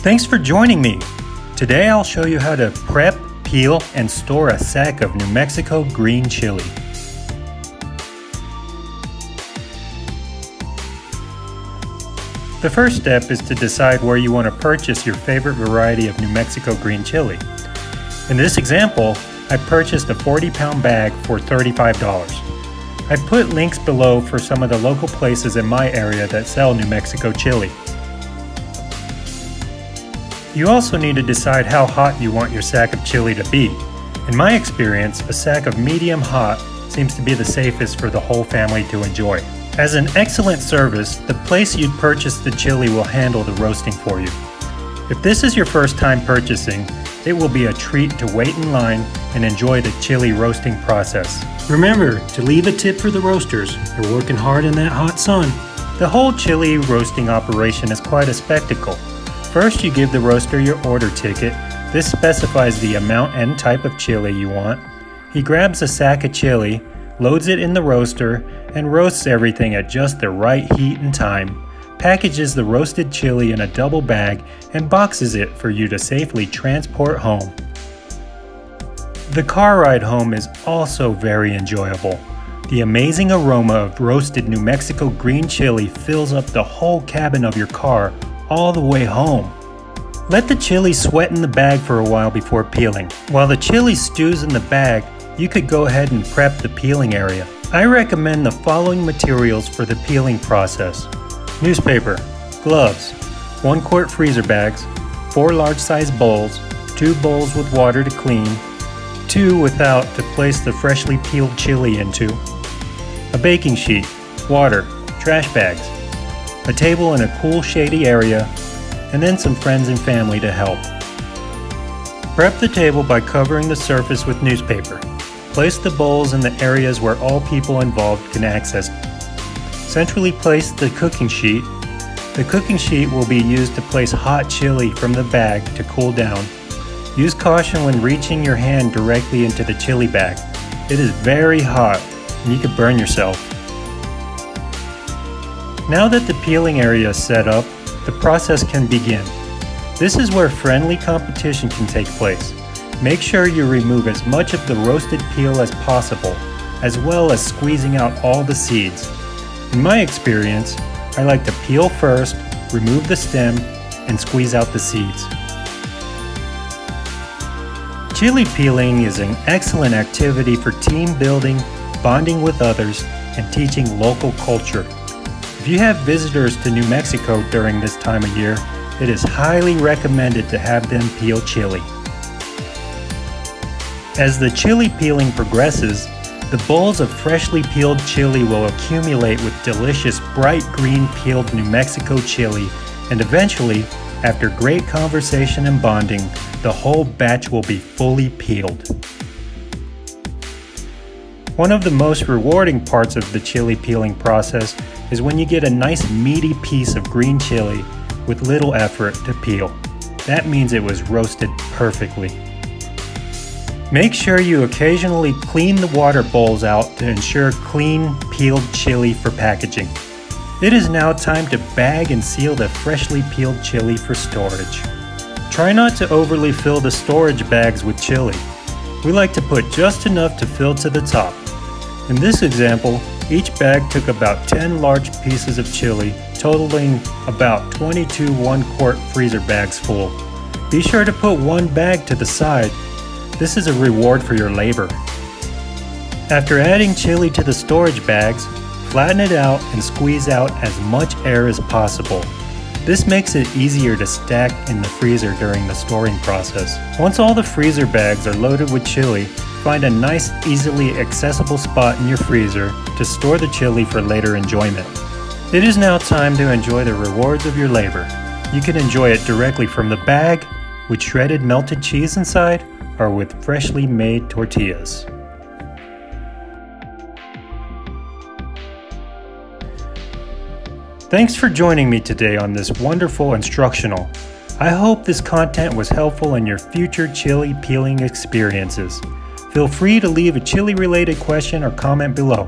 Thanks for joining me. Today I'll show you how to prep, peel, and store a sack of New Mexico Green Chile. The first step is to decide where you want to purchase your favorite variety of New Mexico Green Chile. In this example, I purchased a 40-pound bag for $35. I put links below for some of the local places in my area that sell New Mexico chili. You also need to decide how hot you want your sack of chili to be. In my experience, a sack of medium hot seems to be the safest for the whole family to enjoy. As an excellent service, the place you'd purchase the chili will handle the roasting for you. If this is your first time purchasing, it will be a treat to wait in line and enjoy the chili roasting process. Remember to leave a tip for the roasters. They're working hard in that hot sun. The whole chili roasting operation is quite a spectacle. First, you give the roaster your order ticket. This specifies the amount and type of chili you want. He grabs a sack of chili, loads it in the roaster, and roasts everything at just the right heat and time, packages the roasted chili in a double bag, and boxes it for you to safely transport home. The car ride home is also very enjoyable. The amazing aroma of roasted New Mexico Green Chile fills up the whole cabin of your car all the way home. Let the chili sweat in the bag for a while before peeling. While the chili stews in the bag, you could go ahead and prep the peeling area. I recommend the following materials for the peeling process: newspaper, gloves, 1 quart freezer bags, 4 large size bowls, 2 bowls with water to clean, 2 without to place the freshly peeled chili into, a baking sheet, water, trash bags, a table in a cool shady area, and then some friends and family to help. Prep the table by covering the surface with newspaper. Place the bowls in the areas where all people involved can access. Centrally place the cooking sheet. The cooking sheet will be used to place hot chili from the bag to cool down. Use caution when reaching your hand directly into the chili bag. It is very hot and you could burn yourself. Now that the peeling area is set up, the process can begin. This is where friendly competition can take place. Make sure you remove as much of the roasted peel as possible, as well as squeezing out all the seeds. In my experience, I like to peel first, remove the stem, and squeeze out the seeds. Chili peeling is an excellent activity for team building, bonding with others, and teaching local culture. If you have visitors to New Mexico during this time of year, it is highly recommended to have them peel chili. As the chili peeling progresses, the bowls of freshly peeled chili will accumulate with delicious bright green peeled New Mexico chili, and eventually, after great conversation and bonding, the whole batch will be fully peeled. One of the most rewarding parts of the chili peeling process is when you get a nice meaty piece of green chili with little effort to peel. That means it was roasted perfectly. Make sure you occasionally clean the water bowls out to ensure clean peeled chili for packaging. It is now time to bag and seal the freshly peeled chili for storage. Try not to overly fill the storage bags with chili. We like to put just enough to fill to the top. In this example, each bag took about 10 large pieces of chili, totaling about 22 1-quart freezer bags full. Be sure to put one bag to the side. This is a reward for your labor. After adding chili to the storage bags, flatten it out and squeeze out as much air as possible. This makes it easier to stack in the freezer during the storing process. Once all the freezer bags are loaded with chili, find a nice, easily accessible spot in your freezer to store the chili for later enjoyment. It is now time to enjoy the rewards of your labor. You can enjoy it directly from the bag, with shredded melted cheese inside, or with freshly made tortillas. Thanks for joining me today on this wonderful instructional. I hope this content was helpful in your future chili peeling experiences. Feel free to leave a chili-related question or comment below.